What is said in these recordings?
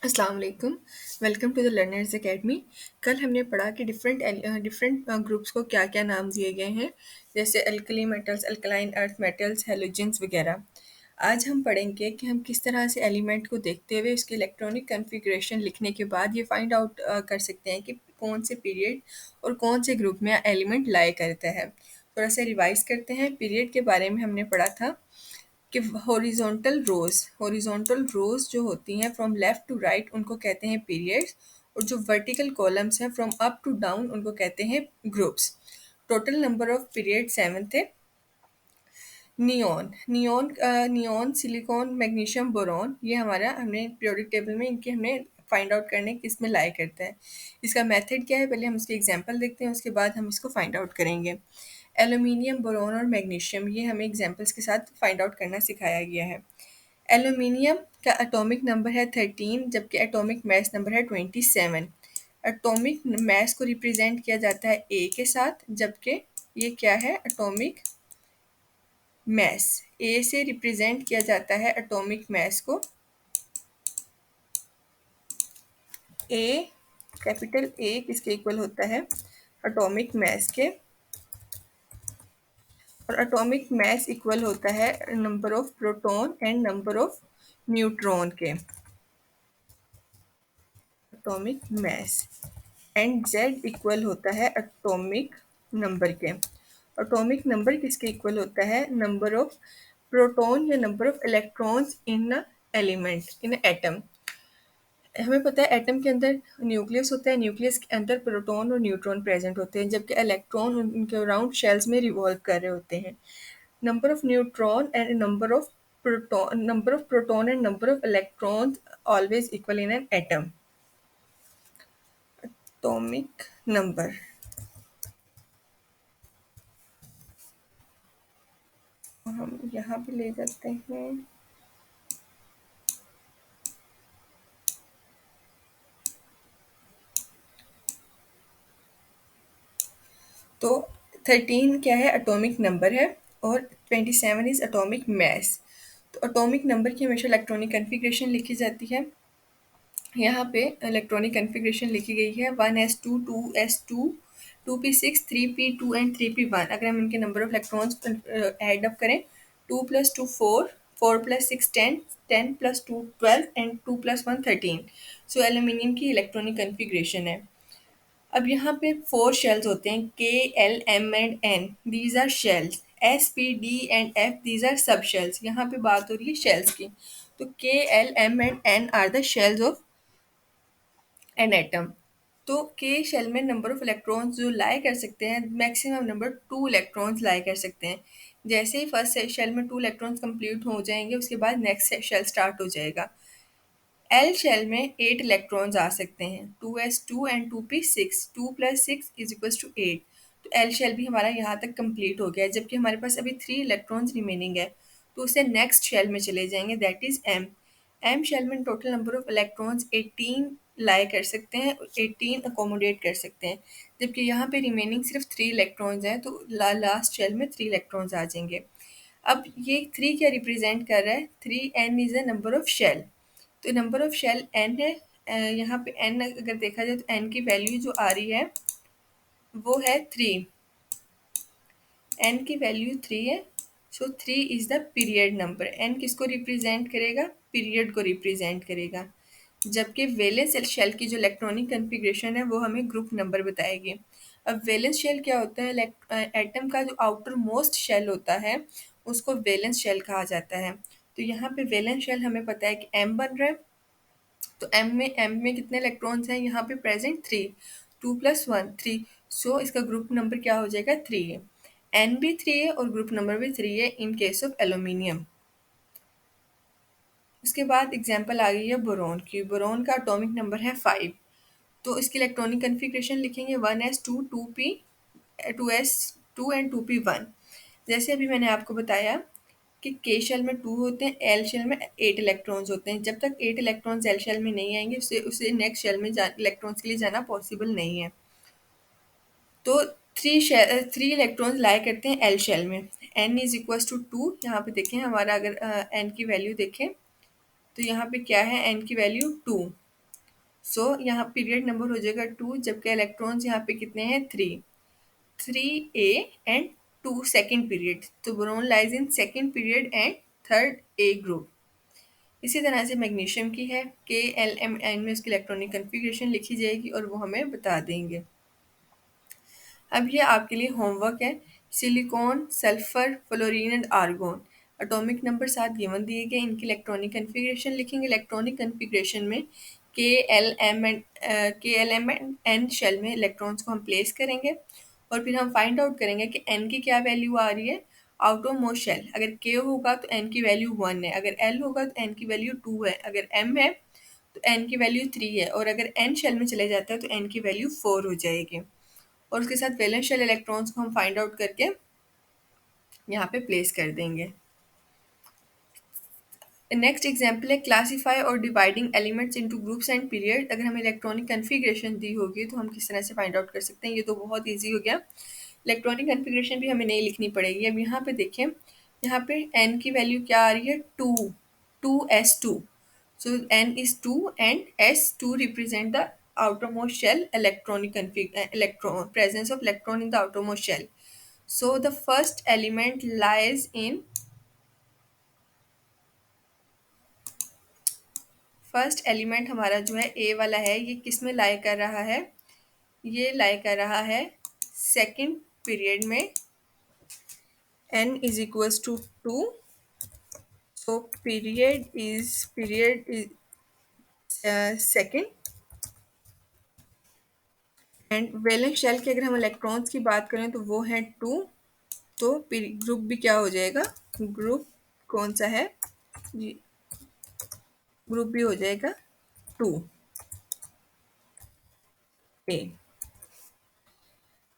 अस्सलाम वालेकुम। Welcome to the learners academy. कल हमने पढ़ा कि डिफरेंट ग्रुप्स को क्या क्या नाम दिए गए हैं, जैसे alkali metals, alkaline earth metals, halogens वगैरह। आज हम पढ़ेंगे कि हम किस तरह से एलिमेंट को देखते हुए उसकी इलेक्ट्रॉनिक कन्फिग्रेशन लिखने के बाद ये फाइंड आउट कर सकते हैं कि कौन से पीरियड और कौन से ग्रुप में एलिमेंट लाई करता है। थोड़ा सा रिवाइज करते हैं। पीरियड के बारे में हमने पढ़ा था कि हॉरिजॉन्टल रोज जो होती हैं फ्रॉम लेफ्ट टू राइट उनको कहते हैं पीरियड्स, और जो वर्टिकल कॉलम्स हैं फ्रॉम अप टू डाउन उनको कहते हैं groups. Total number of period 7 थे। नियॉन, सिलिकॉन, मैग्नीशियम, बोरॉन, ये हमारा हमने पीरियोडिक टेबल में इनके हमने फाइंड आउट करने किस में लाई करता है। इसका मेथड क्या है, पहले हम इसकी एग्जांपल देखते हैं, उसके बाद हम इसको फाइंड आउट करेंगे। एल्यूमिनियम, बोरॉन और मैग्नीशियम, ये हमें एग्जांपल्स के साथ फाइंड आउट करना सिखाया गया है। एल्यूमिनियम का एटॉमिक नंबर है 13, जबकि एटॉमिक मास नंबर है 27। एटॉमिक मास को रिप्रेजेंट किया जाता है ए के साथ, जबकि ये क्या है, एटॉमिक मास ए से रिप्रेजेंट किया जाता है एटॉमिक मास को। ए, कैपिटल ए किसके इक्वल होता है, एटॉमिक मास के, और एटॉमिक मास इक्वल होता है number of proton and number of neutron के। Atomic mass and Z equal होता है एटॉमिक नंबर के। एटॉमिक नंबर किसके इक्वल होता है, नंबर ऑफ प्रोटॉन या number of electrons in a element, in atom. हमें पता है एटम के अंदर न्यूक्लियस होता है, न्यूक्लियस के अंदर प्रोटॉन और न्यूट्रॉन प्रेजेंट होते हैं, जबकि इलेक्ट्रॉन उनके अराउंड शेल्स में रिवॉल्व कर रहे होते हैं। Number of neutron and number of proton and number of electrons always equal in an atom. Atomic number, हम यहाँ पे ले जाते हैं। तो 13 क्या है, एटॉमिक नंबर है, और 27 इज एटॉमिक मास। तो एटॉमिक नंबर की हमेशा इलेक्ट्रॉनिक कन्फिग्रेशन लिखी जाती है। यहाँ पे इलेक्ट्रॉनिक कन्फिग्रेशन लिखी गई है 1s2, 2s2, 2p6, 3p2 and 3p1। अगर हम इनके number of electrons add up करें, 2 + 2 4, 4 + 6 10, 10 + 2 12 एंड 2 + 1 13। सो एल्यूमिनियम की इलेक्ट्रॉनिक कन्फिग्रेशन है। अब यहाँ पे 4 शेल्स होते हैं, K, L, M and N, these are shells. S, P, D and F, these are sub shells. यहाँ पे बात हो रही है शेल्स की। तो K, L, M and N are the shells of an atom. तो के शेल में नंबर ऑफ इलेक्ट्रॉन्स जो लाई कर सकते हैं, मैक्सिमम नंबर 2 इलेक्ट्रॉन्स लाई कर सकते हैं। जैसे ही फर्स्ट शेल में 2 इलेक्ट्रॉन्स कंप्लीट हो जाएंगे, उसके बाद नेक्स्ट शेल स्टार्ट हो जाएगा। एल शेल में 8 इलेक्ट्रॉन्स आ सकते हैं, 2s2 एंड 2p6, 2 + 6 = 8। तो एल शेल भी हमारा यहाँ तक कंप्लीट हो गया है, जबकि हमारे पास अभी 3 इलेक्ट्रॉन्स रिमेनिंग है। तो उससे नेक्स्ट शेल में चले जाएंगे, that is M. M shell में total number of electrons 18 lie कर सकते हैं, 18 अकोमोडेट कर सकते हैं, जबकि यहाँ पे रिमेनिंग सिर्फ 3 इलेक्ट्रॉन्स हैं। तो लास्ट शेल में 3 इलेक्ट्रॉन्स आ जाएंगे। अब ये 3 क्या रिप्रेजेंट कर रहा है, 3 N is a number of shell. तो नंबर ऑफ शेल एन है। यहाँ पे एन अगर देखा जाए तो एन की वैल्यू जो आ रही है वो है 3। एन की वैल्यू 3 है। So 3 is the period number. N किसको रिप्रेजेंट करेगा, पीरियड को रिप्रेजेंट करेगा। जबकि वैलेंस शेल की जो इलेक्ट्रॉनिक कन्फिग्रेशन है वो हमें ग्रुप नंबर बताएगी। अब वैलेंस शेल क्या होता है, एटम का जो आउटर मोस्ट शेल होता है उसको वैलेंस शेल कहा जाता है। तो यहाँ पे वैलेंस शेल हमें पता है कि एम बन रहा है। तो एम में कितने इलेक्ट्रॉन्स हैं यहाँ पे प्रेजेंट, 3। 2 + 1 3। सो इसका ग्रुप नंबर क्या हो जाएगा, 3 है। एन भी 3 है और ग्रुप नंबर भी 3 है इन केस ऑफ एल्यूमिनियम। उसके बाद एग्जांपल आ गई है बोरॉन की। बोरॉन का एटॉमिक नंबर है 5। तो इसकी इलेक्ट्रॉनिक कन्फिग्रेशन लिखेंगे 1s2, 2p, 2s2 and 2p1। जैसे अभी मैंने आपको बताया कि के शेल में 2 होते हैं, एल शेल में 8 इलेक्ट्रॉन्स होते हैं। जब तक 8 इलेक्ट्रॉन्स एल शेल में नहीं आएंगे उसे उसे नेक्स्ट शेल में इलेक्ट्रॉन्स के लिए जाना पॉसिबल नहीं है। तो 3 इलेक्ट्रॉन्स लाई करते हैं एल शेल में। N is equals to 2। यहाँ पे देखें हमारा, अगर एन की वैल्यू देखें तो यहाँ पे क्या है, एन की वैल्यू 2। यहाँ पीरियड नंबर हो जाएगा 2, जबकि इलेक्ट्रॉन्स यहाँ पे कितने हैं 3, 3a एंड 2 सेकेंड पीरियड, तो boron lies in second period and third A group. इसी तरह से मैग्नीशियम की है, KLMN में उसकी इलेक्ट्रॉनिक कन्फिग्रेशन लिखी जाएगी और वो हमें बता देंगे। अब ये आपके लिए होमवर्क है। Silicon, sulphur, fluorine and argon atomic number साथ गिवन दिए गए, इनकी इलेक्ट्रॉनिक कन्फिग्रेशन लिखेंगे। इलेक्ट्रॉनिक कन्फिग्रेशन में के एल एम एन शेल में इलेक्ट्रॉन्स को हम प्लेस करेंगे और फिर हम फाइंड आउट करेंगे कि एन की क्या वैल्यू आ रही है आउट ऑफ मोस्ट शेल। अगर के होगा तो एन की वैल्यू 1 है, अगर एल होगा तो एन की वैल्यू 2 है, अगर एम है तो एन की वैल्यू 3 है, और अगर एन शेल में चले जाता है तो एन की वैल्यू 4 हो जाएगी। और उसके साथ वैलेंस शेल इलेक्ट्रॉन्स को हम फाइंड आउट करके यहाँ पे प्लेस कर देंगे। नेक्स्ट एग्जाम्पल है क्लासीफाई और dividing elements into groups and period. अगर हमें इलेक्ट्रॉनिक कन्फिग्रेशन दी होगी तो हम किस तरह से फाइंड आउट कर सकते हैं, ये तो बहुत ईजी हो गया। इलेक्ट्रॉनिक कन्फिग्रेशन भी हमें नहीं लिखनी पड़ेगी। अब यहाँ पे देखें, यहाँ पे एन की वैल्यू क्या आ रही है 2, 2s2, so n is 2 and s2 represent the outermost shell electronic electron presence of electron in the outermost shell. So the first element lies in first element हमारा जो है ए वाला है, ये किस में लाई कर रहा है, ये लाई कर रहा है सेकंड पीरियड में, n is equals to 2, so period is second। And valence shell के अगर हम इलेक्ट्रॉन्स की बात करें तो वो है 2, तो ग्रुप भी क्या हो जाएगा, ग्रुप कौन सा है, ग्रुप भी हो जाएगा 2a।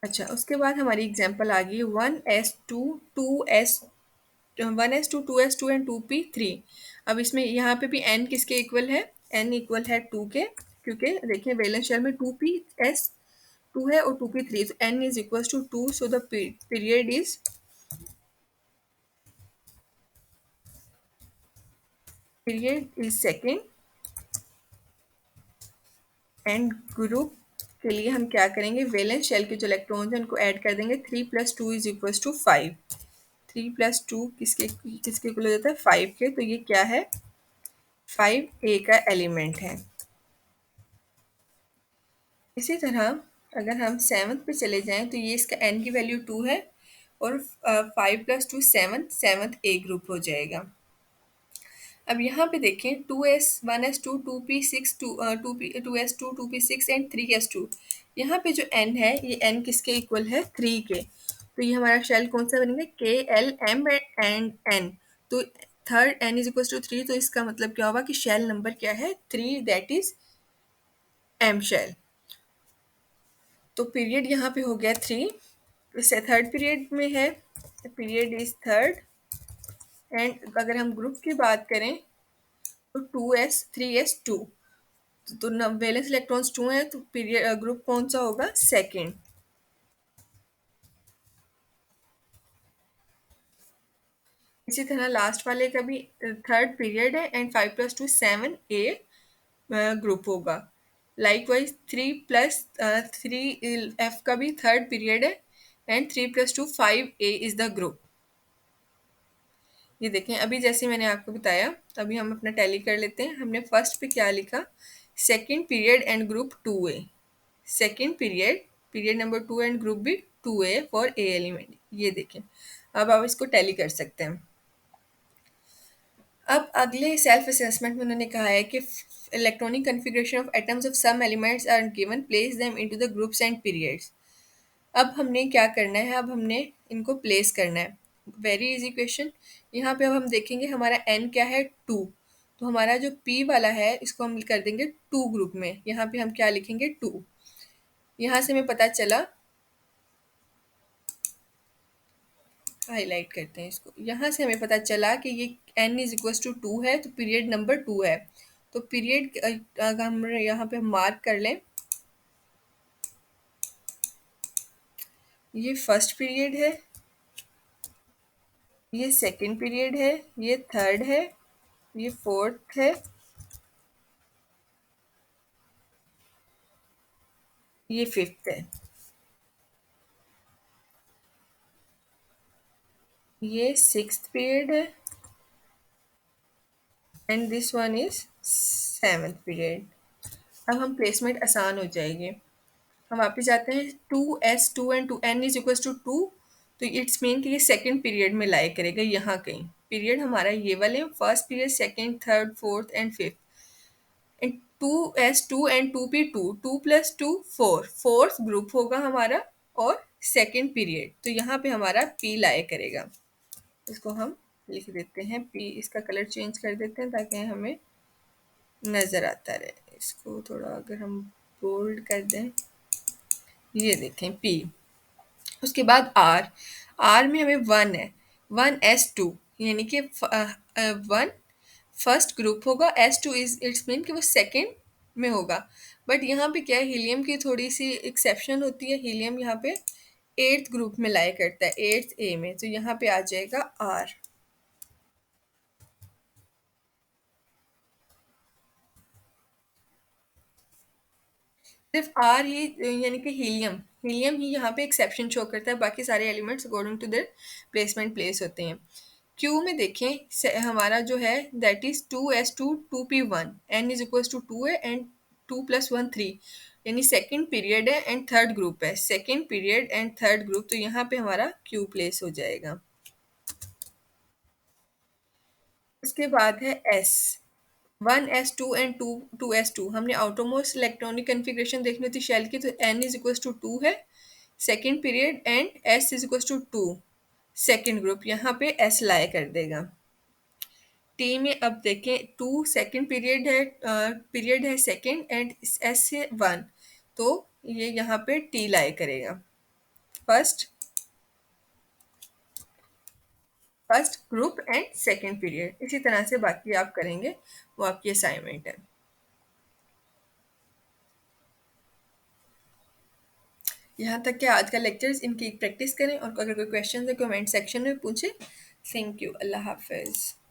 अच्छा, उसके बाद हमारी एग्जांपल आ गई 1s2 2s 1s2 2s2 and 2p3। अब इसमें यहाँ पे भी n किसके इक्वल है, n इक्वल है 2 के, क्योंकि देखिए वैलेंस शेल में 2ps 2 है और 2p3, तो n is equal to 2, so the period is second. And group के लिए हम क्या करेंगे, वैलेंस शेल के जो इलेक्ट्रॉन्स हैं उनको ऐड कर देंगे, 3 + 2 इज इक्वल टू 5। 3 + 2 किसके किसके इक्वल हो जाता है 5 के, तो ये क्या है 5a का एलिमेंट है। इसी तरह अगर हम सेवन्थ पे चले जाएं तो ये इसका n की वैल्यू 2 है और 5 + 2 7, सेवन्थ ए ग्रुप हो जाएगा। अब यहाँ पे देखें 2s 1s2 2p6 2s2 2p6 and 3s2, यहाँ पे जो n है ये n किसके इक्वल है 3 के, तो ये हमारा शेल कौन सा बनेगा KLM एंड n, तो third n is equal to 3, तो इसका मतलब क्या होगा कि शेल नंबर क्या है 3, दैट इज m शेल। तो पीरियड यहाँ पे हो गया 3, इससे थर्ड पीरियड में है, पीरियड इज थर्ड। एंड अगर हम ग्रुप की बात करें तो 2s 3s2, तो वैलेंस इलेक्ट्रॉन्स 2 हैं, तो पीरियड ग्रुप कौन सा होगा सेकेंड। इसी तरह लास्ट वाले का भी थर्ड पीरियड है एंड 5 + 2 7a ग्रुप होगा। लाइकवाइज 3 का भी थर्ड पीरियड है and 3 + 2 5a is the group. ये देखें, अभी जैसे मैंने आपको बताया, अभी हम अपना टैली कर लेते हैं। हमने फर्स्ट पे क्या लिखा, second period and group 2a, second period period number 2 and group भी 2a फॉर ए एलिमेंट। ये देखें, अब आप इसको टैली कर सकते हैं। अब अगले सेल्फ असेसमेंट में उन्होंने कहा है कि electronic configuration of atoms of some elements are given, place them into the groups and periods. अब हमने क्या करना है, अब हमने इनको प्लेस करना है। Very easy question. यहाँ पे अब हम देखेंगे हमारा n क्या है 2, तो हमारा जो p वाला है इसको हम कर देंगे 2 ग्रुप में। यहाँ पे हम क्या लिखेंगे 2। यहाँ से हमें पता चला, हाईलाइट करते हैं इसको, यहाँ से हमें पता चला कि ये n इज इक्वल टू 2 है, तो पीरियड नंबर 2 है। तो पीरियड अगर हम यहाँ पे मार्क कर लें, ये फर्स्ट पीरियड है, ये सेकंड पीरियड है, ये थर्ड है, ये फोर्थ है, ये फिफ्थ है, ये सिक्स्थ पीरियड है, and this one is seventh period. अब हम प्लेसमेंट आसान हो जाएगी। हम वापस जाते हैं, 2s 2 and 2 n is equals to 2, तो इट्स मीन कि ये सेकंड पीरियड में लाई करेगा यहाँ कहीं। पीरियड हमारा ये वाले first period, second, third, fourth and fifth. And 2s 2 and 2p 2, 2 + 2 4, fourth group होगा हमारा, और सेकंड पीरियड, तो यहाँ पे हमारा p लाई करेगा। इसको हम लिख देते हैं p, इसका कलर चेंज कर देते हैं ताकि हमें नज़र आता रहे। इसको थोड़ा अगर हम बोल्ड कर दें, ये देखें p। उसके बाद आर, आर में हमें वन है, 1s 2, यानी कि वन फर्स्ट ग्रुप होगा, s 2 इज इट्स मीन कि वो सेकंड में होगा। बट यहाँ पे क्या है, हीलियम की थोड़ी सी एक्सेप्शन होती है। हीलियम यहाँ पे एट्थ ग्रुप में लाई करता है, एट्थ ए में, तो यहाँ पे आ जाएगा आर। सिर्फ आर ही, यानी कि हीलियम, हीलियम ही यहाँ पे एक्सेप्शन शो करता है, बाकी सारे elements according to their placement place होते हैं। क्यू में देखें, हमारा जो है that is 2s 2 2p 1, n is equals to 2 है, एंड 2 + 1 3, यानी सेकंड पीरियड है एंड थर्ड ग्रुप है, second period and third group, तो यहाँ पे हमारा क्यू प्लेस हो जाएगा। उसके बाद है एस, 1s 2 and 2 हमने आउटरमोस्ट इलेक्ट्रॉनिक कन्फिग्रेशन देखनी थी शेल की, तो n इज इक्वल्स टू 2 है, second period, and s is equals to 2, second group, यहाँ पे s लाई कर देगा। टी में अब देखें, 2 सेकेंड पीरियड है, पीरियड है सेकेंड, एंड एस से 1, तो ये यहाँ पे टी लाई करेगा, first first group and second period. इसी तरह से बाकी आप करेंगे, वो आपकी असाइनमेंट है। यहाँ तक कि आज का लेक्चर्स, इनकी प्रैक्टिस करें, और अगर कोई क्वेश्चन है कमेंट सेक्शन में पूछें। थैंक यू, अल्लाह हाफिज़।